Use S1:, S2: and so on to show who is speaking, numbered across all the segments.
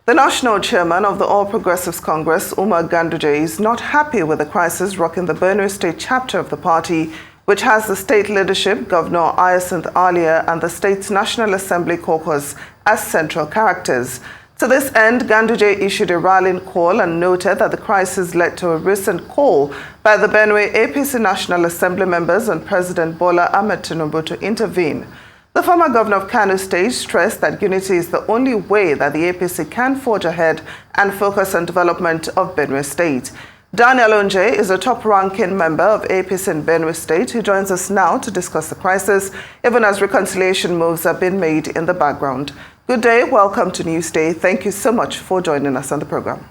S1: The national chairman of the All Progressives Congress, Ganduje, is not happy with the crisis rocking the Benue State chapter of the party, which has the state leadership, Governor Hyacinth Alia, and the state's National Assembly caucus as central characters. To this end, Ganduje issued a rallying call and noted that the crisis led to a recent call by the Benue APC National Assembly members and President Bola Ahmed Tinubu to intervene. The former governor of Kano State stressed that unity is the only way that the APC can forge ahead and focus on development of Benue State. Daniel Onjeh is a top-ranking member of APC in Benue State who joins us now to discuss the crisis, even as reconciliation moves are being made in the background. Good day, welcome to Newsday. Thank you so much for joining us on the program.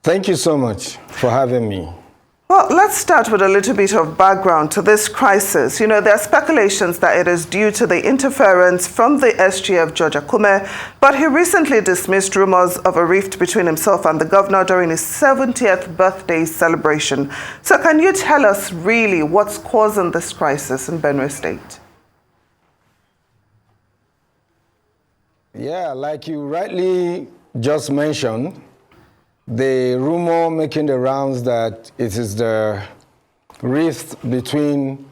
S2: Thank you so much for having me.
S1: Well, let's start with a little bit of background to this crisis. You know, there are speculations that it is due to the interference from the SGF George Akume, but he recently dismissed rumors of a rift between himself and the governor during his 70th birthday celebration. So can you tell us really what's causing this crisis in Benue State?
S2: Yeah, like you rightly just mentioned, the rumor making the rounds that it is the rift between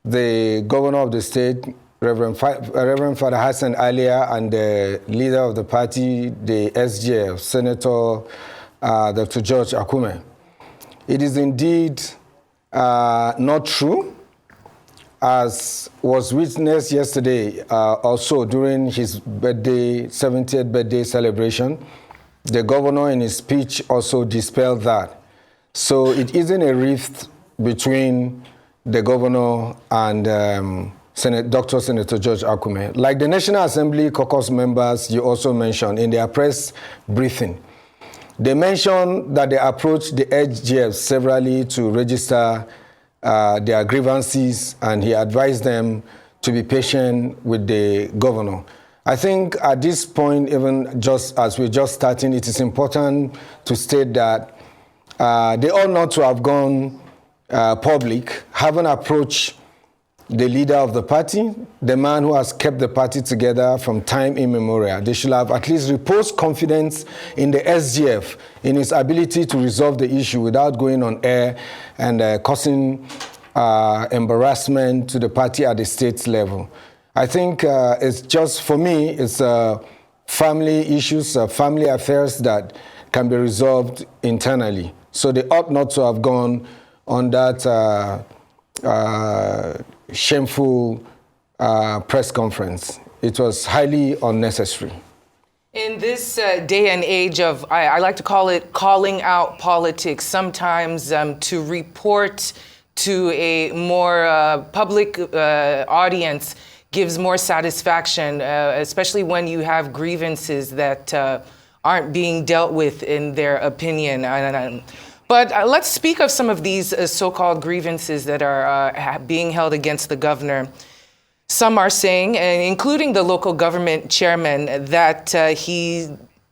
S2: the governor of the state, Reverend Father Hyacinth Alia, and the leader of the party, the SGF, Senator Dr. George Akume. It is indeed not true, as was witnessed yesterday also during his 70th birthday celebration. The governor in his speech also dispelled that. So it isn't a rift between the governor and Dr. Senator George Akume. Like the National Assembly caucus members you also mentioned in their press briefing, they mentioned that they approached the SGF severally to register their grievances, and he advised them to be patient with the governor. I think at this point, even just as we're just starting, it is important to state that they ought not to have gone public, having approached the leader of the party, the man who has kept the party together from time immemorial. They should have at least reposed confidence in the SGF, in his ability to resolve the issue without going on air and causing embarrassment to the party at the state level. I think it's just, for me, it's family issues, family affairs that can be resolved internally. So they ought not to have gone on that shameful press conference. It was highly unnecessary.
S3: In this day and age of, I like to call it calling out politics, sometimes to report to a more public audience gives more satisfaction, especially when you have grievances that aren't being dealt with in their opinion. But let's speak of some of these so-called grievances that are being held against the governor. Some are saying, including the local government chairman, that he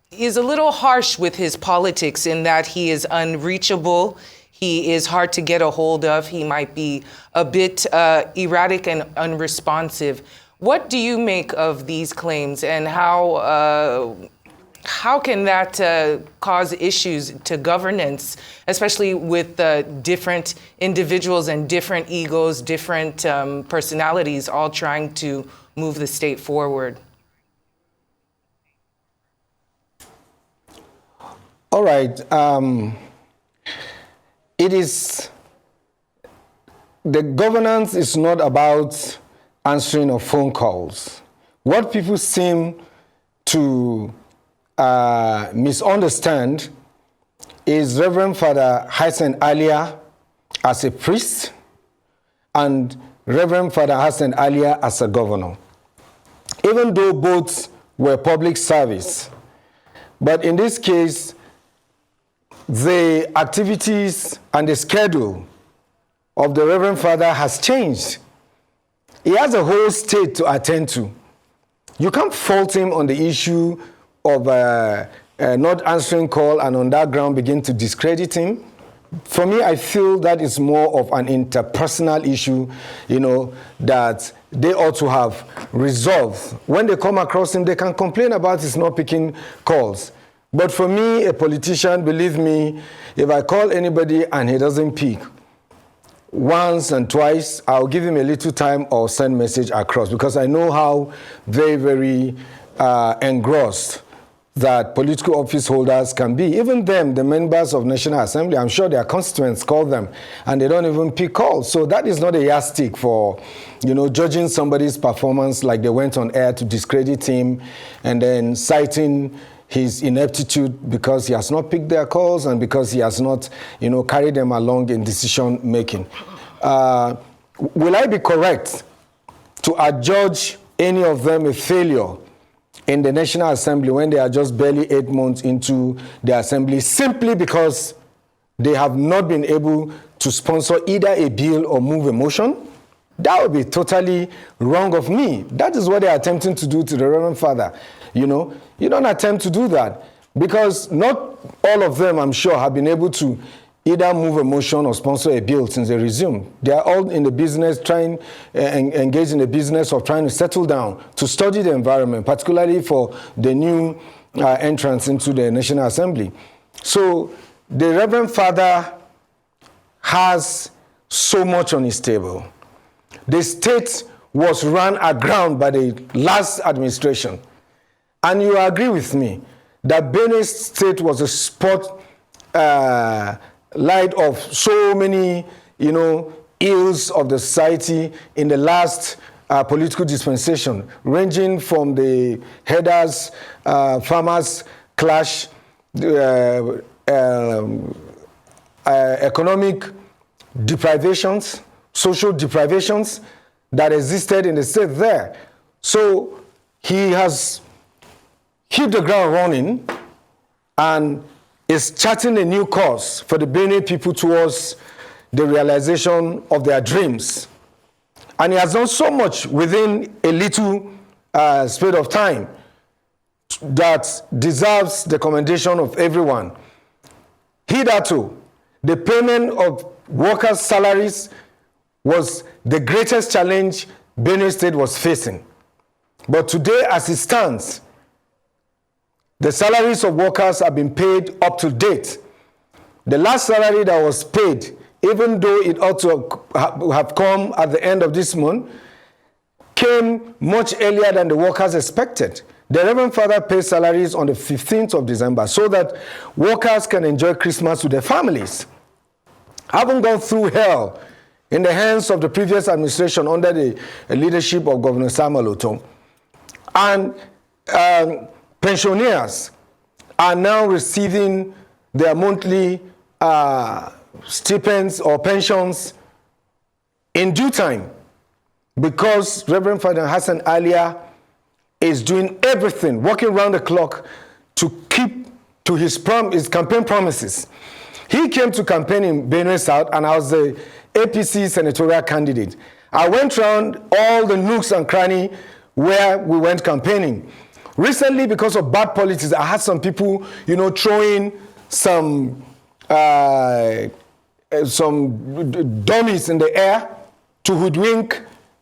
S3: is a little harsh with his politics in that he is unreachable. He is hard to get a hold of. He might be a bit erratic and unresponsive. What do you make of these claims, and how can that cause issues to governance, especially with different individuals and different egos, different personalities, all trying to move the state forward?
S2: All right. It is, the governance is not about answering of phone calls. What people seem to misunderstand is Reverend Father Hyacinth Alia as a priest and Reverend Father Hyacinth Alia as a governor. Even though both were public service, but in this case, the activities and the schedule of the Reverend Father has changed. He has a whole state to attend to. You can't fault him on the issue of not answering call and on that ground begin to discredit him. for me, I feel that it's more of an interpersonal issue, that they ought to have resolved. When they come across him, they can complain about his not picking calls. But for me, a politician, believe me, if I call anybody and he doesn't pick once and twice, I'll give him a little time or send message across, because I know how very, very engrossed that political office holders can be. Even them, the members of National Assembly, I'm sure their constituents call them and they don't even pick calls. So that is not a yardstick for, judging somebody's performance, like they went on air to discredit him and then citing his ineptitude because he has not picked their calls and because he has not, carried them along in decision making. Will I be correct to adjudge any of them a failure in the National Assembly when they are just barely 8 months into the assembly, simply because they have not been able to sponsor either a bill or move a motion? That would be totally wrong of me. That is what they are attempting to do to the Reverend Father. You don't attempt to do that, because not all of them, I'm sure, have been able to either move a motion or sponsor a bill since they resumed. They are all in the business, engaged in the business of trying to settle down, to study the environment, particularly for the new entrance into the National Assembly. So the Reverend Father has so much on his table. The state was run aground by the last administration. And you agree with me that Benue State was a spot light of so many, ills of the society in the last political dispensation, ranging from the headers, farmers clash, economic deprivations, social deprivations that existed in the state there. So he has hit the ground running and is charting a new course for the Benue people towards the realization of their dreams. And he has done so much within a little space of time that deserves the commendation of everyone. Hitherto, the payment of workers' salaries was the greatest challenge Benue State was facing. But today, as it stands, the salaries of workers have been paid up to date. The last salary that was paid, even though it ought to have come at the end of this month, came much earlier than the workers expected. The Reverend Father pays salaries on the 15th of December so that workers can enjoy Christmas with their families. Having gone through hell in the hands of the previous administration under the leadership of Governor Samuel Otom, and pensioners are now receiving their monthly stipends or pensions in due time, because Reverend Father Hyacinth Alia is doing everything, working around the clock to keep to his campaign promises. He came to campaign in Benue South, and I was the APC senatorial candidate. I went around all the nooks and crannies where we went campaigning. Recently, because of bad politics, I had some people, throwing some dummies in the air to hoodwink,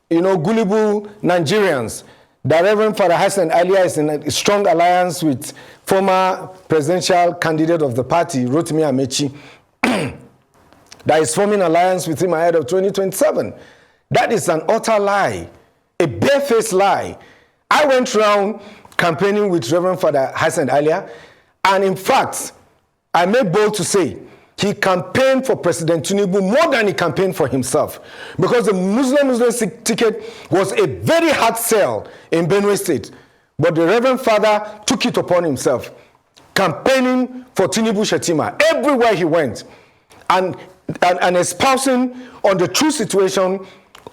S2: gullible Nigerians. The Reverend Father Hyacinth Alia is in a strong alliance with former presidential candidate of the party, Rotimi Amechi, that is forming alliance with him ahead of 2027. That is an utter lie, a barefaced lie. I went around campaigning with Reverend Father Hyacinth Alia, and in fact, I made bold to say he campaigned for President Tinubu more than he campaigned for himself, because the Muslim ticket was a very hard sell in Benue State. But the Reverend Father took it upon himself, campaigning for Tinubu Shetima everywhere he went, and espousing on the true situation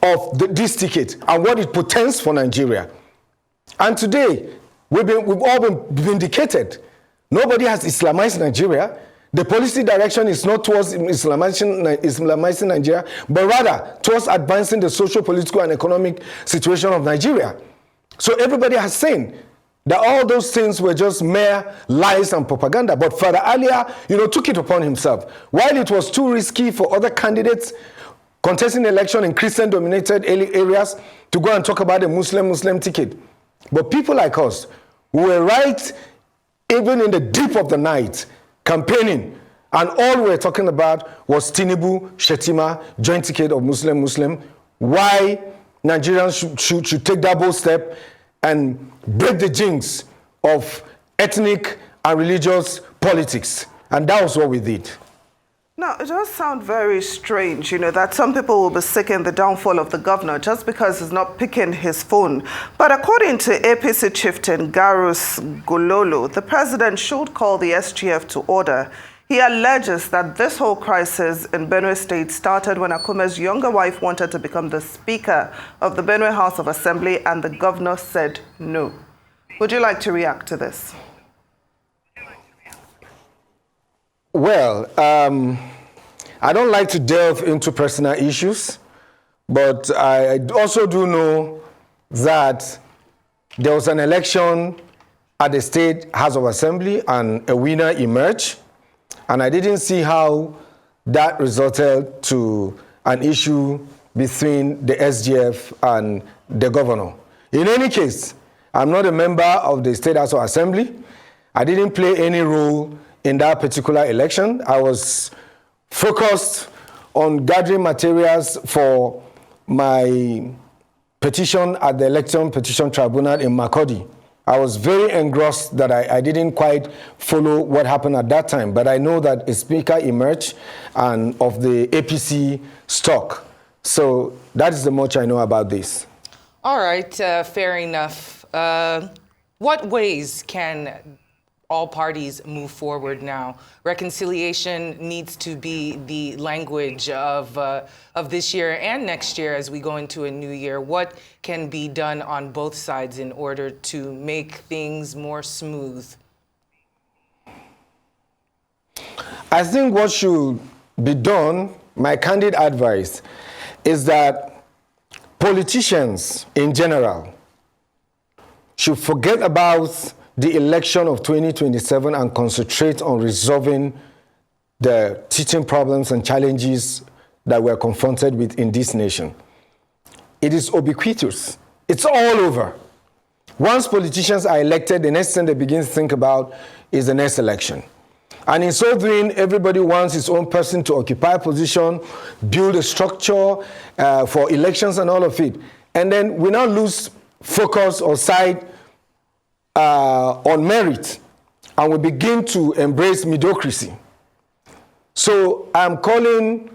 S2: of this ticket and what it portends for Nigeria. And today, we've all been vindicated. Nobody has Islamized Nigeria. The policy direction is not towards Islamizing Nigeria, but rather towards advancing the social, political, and economic situation of Nigeria. So everybody has seen that all those things were just mere lies and propaganda. But Father Alia, took it upon himself. While it was too risky for other candidates contesting election in Christian-dominated areas to go and talk about a Muslim ticket. But people like us, who were right even in the deep of the night, campaigning, and all we were talking about was Tinubu, Shetima, joint ticket of Muslim. Why Nigerians should take that bold step and break the jinx of ethnic and religious politics. And that was what we did.
S1: Now, it does sound very strange, that some people will be seeking the downfall of the governor just because he's not picking his phone. But according to APC chieftain Garus Gololo, the president should call the SGF to order. He alleges that this whole crisis in Benue State started when Akume's younger wife wanted to become the Speaker of the Benue House of Assembly and the governor said no. Would you like to react to this?
S2: Well, I don't like to delve into personal issues, but I also do know that there was an election at the State House of Assembly and a winner emerged. And I didn't see how that resulted to an issue between the SGF and the governor. In any case, I'm not a member of the State House of Assembly. I didn't play any role in that particular election. I was focused on gathering materials for my petition at the Election Petition Tribunal in Makurdi. I was very engrossed that I didn't quite follow what happened at that time, but I know that a speaker emerged and of the APC stock. So that is the much I know about this.
S3: All right, fair enough. What ways can all parties move forward now? Reconciliation needs to be the language of this year and next year as we go into a new year. What can be done on both sides in order to make things more smooth?
S2: I think what should be done, my candid advice, is that politicians in general should forget about the election of 2027 and concentrate on resolving the teaching problems and challenges that we're confronted with in this nation. It is ubiquitous. It's all over. Once politicians are elected, the next thing they begin to think about is the next election. And in so doing, everybody wants his own person to occupy a position, build a structure for elections and all of it. And then we now lose focus or sight on merit, and we begin to embrace mediocrity. So I'm calling,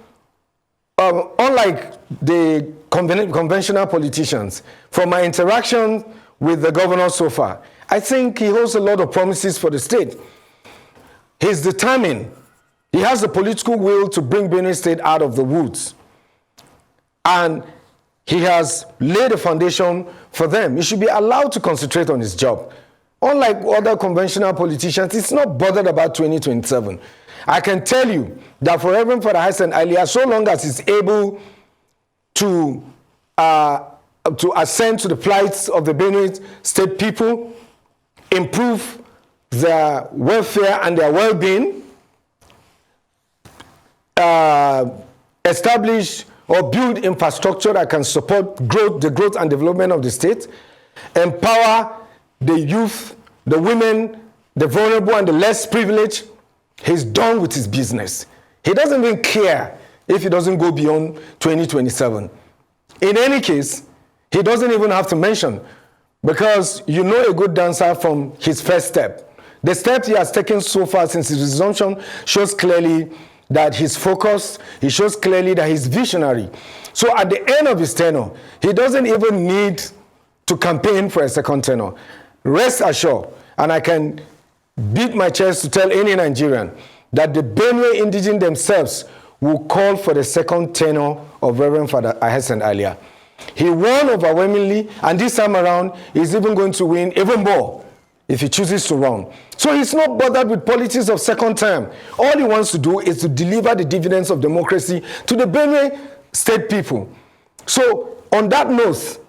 S2: unlike the conventional politicians, from my interaction with the governor so far, I think he holds a lot of promises for the state. He's determined. He has the political will to bring Benue State out of the woods. And he has laid a foundation for them. He should be allowed to concentrate on his job. Unlike other conventional politicians, it's not bothered about 2027. I can tell you that for Reverend Father Hyacinth Alia, so long as he's able to ascend to the plights of the Benue State people, improve their welfare and their well-being, establish or build infrastructure that can support the growth and development of the state, empower the youth, the women, the vulnerable, and the less privileged. He's done with his business. He doesn't even care if he doesn't go beyond 2027. In any case, he doesn't even have to mention, because you know a good dancer from his first step. The steps he has taken so far since his resumption shows clearly that he's focused. He shows clearly that he's visionary. So at the end of his tenure, he doesn't even need to campaign for a second tenure. Rest assured, and I can beat my chest to tell any Nigerian that the Benue indigenous themselves will call for the second tenure of Reverend Father Hyacinth Alia. He won overwhelmingly, and this time around, he's even going to win even more if he chooses to run. So he's not bothered with politics of second term. All he wants to do is to deliver the dividends of democracy to the Benue State people. So on that note,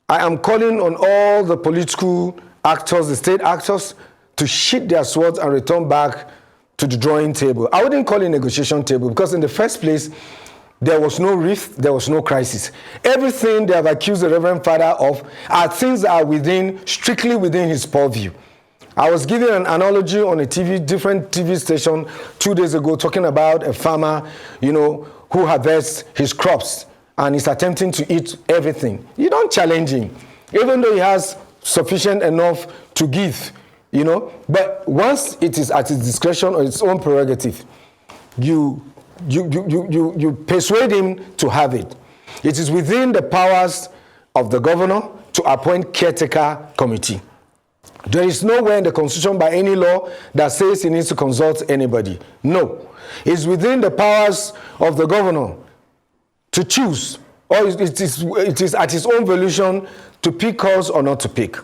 S2: I am calling on all the political actors, the state actors, to sheath their swords and return back to the drawing table. I wouldn't call it negotiation table, because in the first place, there was no rift, there was no crisis. Everything they have accused the Reverend Father of are things that are strictly within his purview. I was giving an analogy on a different TV station 2 days ago, talking about a farmer, who harvests his crops and is attempting to eat everything. You don't challenge him, even though he has sufficient enough to give, But once it is at his discretion or its own prerogative, you persuade him to have it. It is within the powers of the governor to appoint caretaker committee. There is nowhere in the Constitution by any law that says he needs to consult anybody. No. It's within the powers of the governor to choose, or it is at his own volition to pick us or not to pick.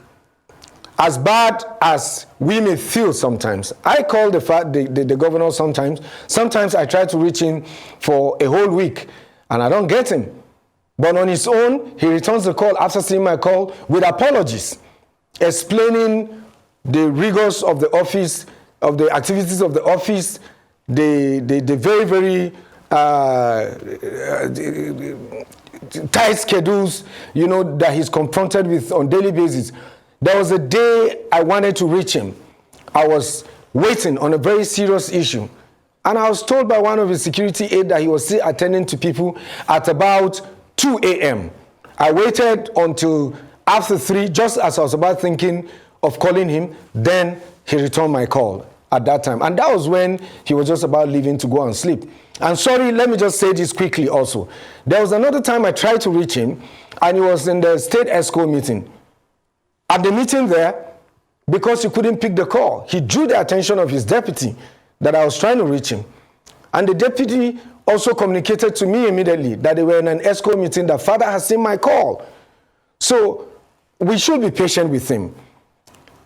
S2: As bad as we may feel sometimes, I call the governor sometimes. Sometimes I try to reach him for a whole week and I don't get him. But on his own, he returns the call after seeing my call with apologies, explaining the rigors of the office, of the activities of the office, the very, very tight schedules, that he's confronted with on daily basis. There was a day I wanted to reach him. I was waiting on a very serious issue. And I was told by one of his security aides that he was still attending to people at about 2 a.m. I waited until after 3, just as I was about thinking of calling him, then he returned my call at that time. And that was when he was just about leaving to go and sleep. And sorry, let me just say this quickly also. There was another time I tried to reach him, and he was in the state ESCO meeting. At the meeting there, because he couldn't pick the call, he drew the attention of his deputy that I was trying to reach him. And the deputy also communicated to me immediately that they were in an ESCO meeting, that Father has seen my call. So we should be patient with him.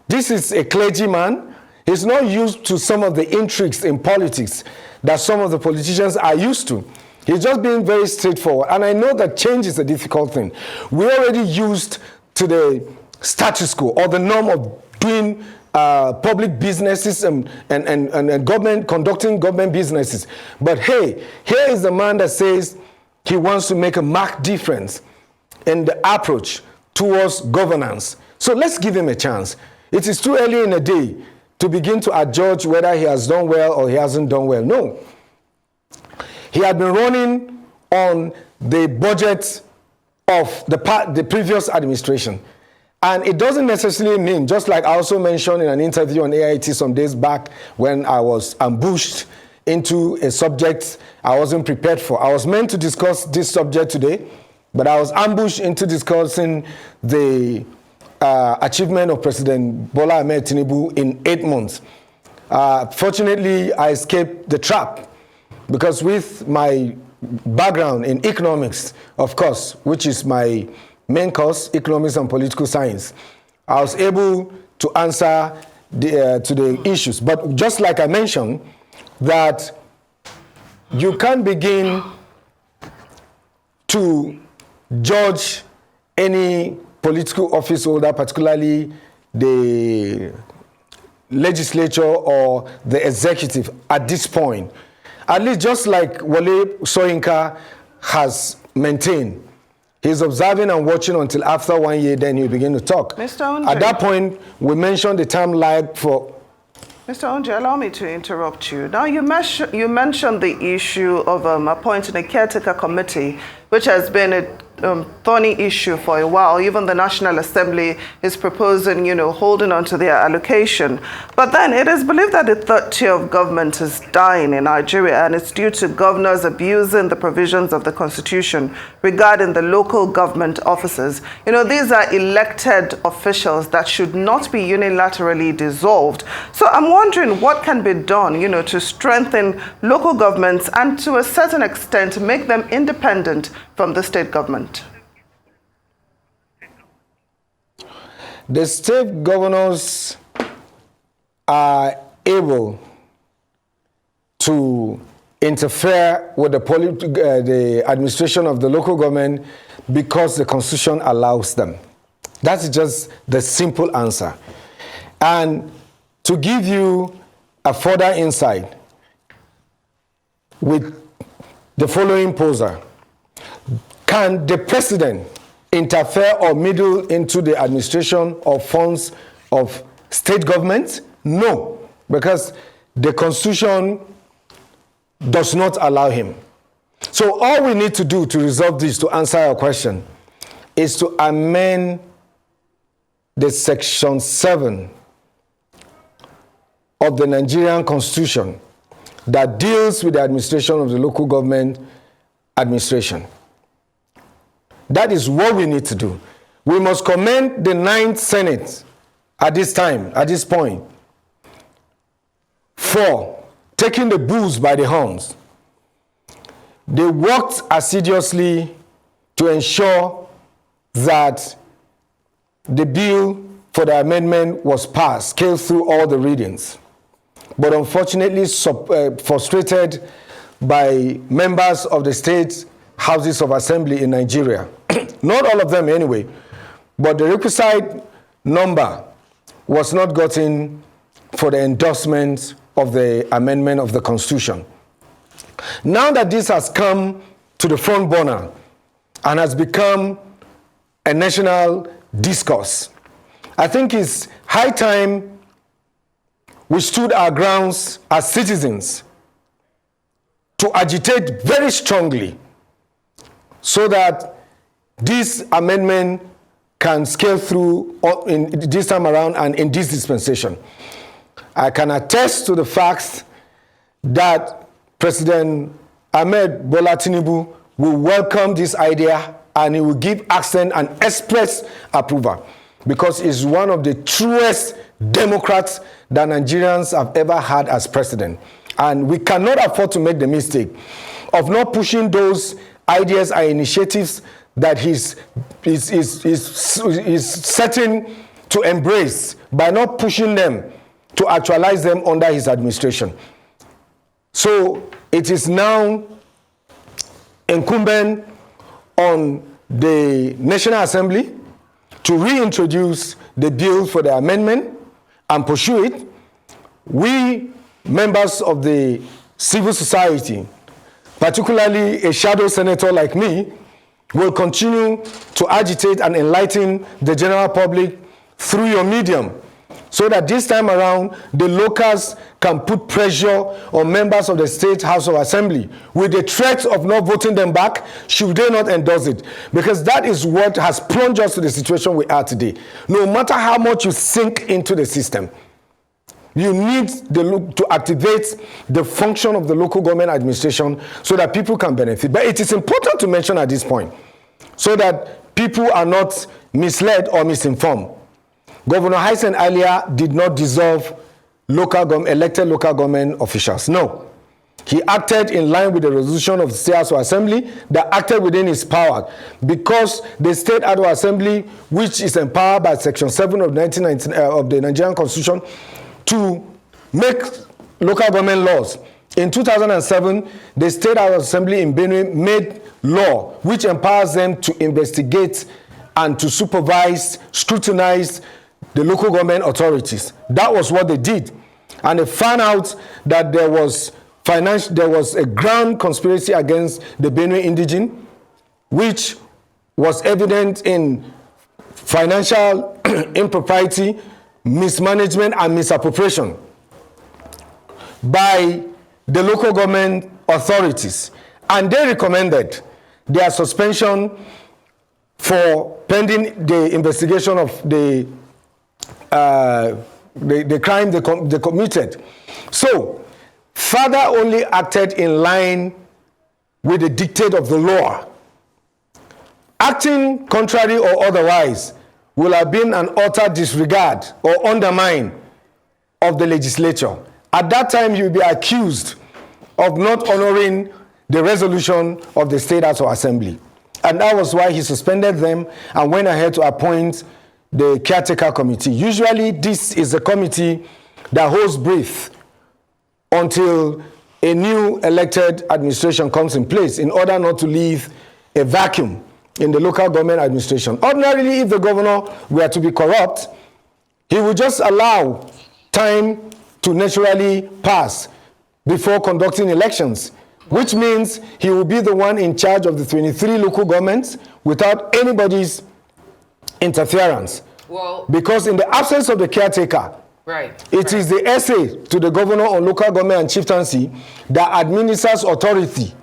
S2: This is a clergyman. He's not used to some of the intrigues in politics that some of the politicians are used to. He's just being very straightforward. And I know that change is a difficult thing. We're already used to the status quo or the norm of doing public businesses and government, conducting government businesses. But hey, here is the man that says he wants to make a marked difference in the approach towards governance. So let's give him a chance. It is too early in the day to begin to adjudge whether he has done well or he hasn't done well. No. He had been running on the budget of the previous administration. And it doesn't necessarily mean, just like I also mentioned in an interview on AIT some days back when I was ambushed into a subject I wasn't prepared for. I was meant to discuss this subject today, but I was ambushed into discussing the achievement of President Bola Ahmed Tinubu in 8 months. Fortunately, I escaped the trap because with my background in economics, of course, which is my main course, economics and political science, I was able to answer to the issues. But just like I mentioned, that you can't begin to judge any political office holder, particularly the legislature or the executive at this point. At least just like Wale Soyinka has maintained. He's observing and watching until after 1 year, then he'll begin to talk.
S1: Mr. Onjeh.
S2: At that point, we mentioned the time lag for...
S1: Mr. Onjeh, allow me to interrupt you. Now, you mentioned the issue of appointing a caretaker committee, which has been a thorny issue for a while. Even the National Assembly is proposing, holding on to their allocation. But then it is believed that the third tier of government is dying in Nigeria, and it's due to governors abusing the provisions of the Constitution regarding the local government offices. These are elected officials that should not be unilaterally dissolved. So I'm wondering what can be done, to strengthen local governments and to a certain extent make them independent from the state government.
S2: The state governors are able to interfere with the administration of the local government because the Constitution allows them. That's just the simple answer. And to give you a further insight with the following poser, can the president interfere or meddle into the administration of funds of state governments? No, because the Constitution does not allow him. So all we need to do to resolve this, to answer your question, is to amend the Section 7 of the Nigerian Constitution that deals with the administration of the local government administration. That is what we need to do. We must commend the 9th Senate at this time, at this point, for taking the bulls by the horns. They worked assiduously to ensure that the bill for the amendment was passed, scaled through all the readings. But unfortunately, frustrated by members of the state houses of assembly in Nigeria. Not all of them anyway, but the requisite number was not gotten for the endorsement of the amendment of the Constitution. Now that this has come to the front burner and has become a national discourse, I think it's high time we stood our grounds as citizens to agitate very strongly so that this amendment can scale through in this time around and in this dispensation. I can attest to the fact that President Ahmed Bola Tinubu will welcome this idea and he will give accent and express approval because he's one of the truest Democrats that Nigerians have ever had as president. And we cannot afford to make the mistake of not pushing those ideas and initiatives that he's setting to embrace by not pushing them to actualize them under his administration. So it is now incumbent on the National Assembly to reintroduce the bill for the amendment and pursue it. We, members of the civil society, particularly a shadow senator like me, will continue to agitate and enlighten the general public through your medium so that this time around the locals can put pressure on members of the State House of Assembly with the threat of not voting them back should they not endorse it. Because that is what has plunged us to the situation we are today. No matter how much you sink into the system, you need to activate the function of the local government administration so that people can benefit. But it is important to mention at this point so that people are not misled or misinformed. Governor Hyacinth Alia did not dissolve elected local government officials. No. He acted in line with the resolution of the State House of Assembly that acted within his power because the State House of Assembly, which is empowered by Section 7 of the Nigerian Constitution, to make local government laws. In 2007, the State House of Assembly in Benue made law which empowers them to investigate and to supervise, scrutinize the local government authorities. That was what they did. And they found out that there was a grand conspiracy against the Benue indigene, which was evident in financial impropriety, mismanagement, and misappropriation by the local government authorities. And they recommended their suspension for pending the investigation of the crime they committed. So, father only acted in line with the dictate of the law. Acting contrary or otherwise will have been an utter disregard or undermine of the legislature. At that time, you will be accused of not honoring the resolution of the State House of Assembly. And that was why he suspended them and went ahead to appoint the caretaker committee. Usually, this is a committee that holds brief until a new elected administration comes in place in order not to leave a vacuum in the local government administration. Ordinarily, if the governor were to be corrupt, he would just allow time to naturally pass before conducting elections, which means he will be the one in charge of the 23 local governments without anybody's interference.
S3: Well,
S2: because in the absence of the caretaker, it is the SA to the governor on local government and chieftaincy that administers authority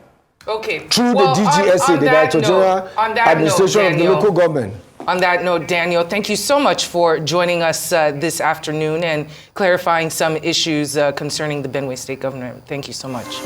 S2: through the DGSA, the Director General Administration of the local government.
S3: On that note, Daniel, thank you so much for joining us this afternoon and clarifying some issues concerning the Benue State Governor. Thank you so much.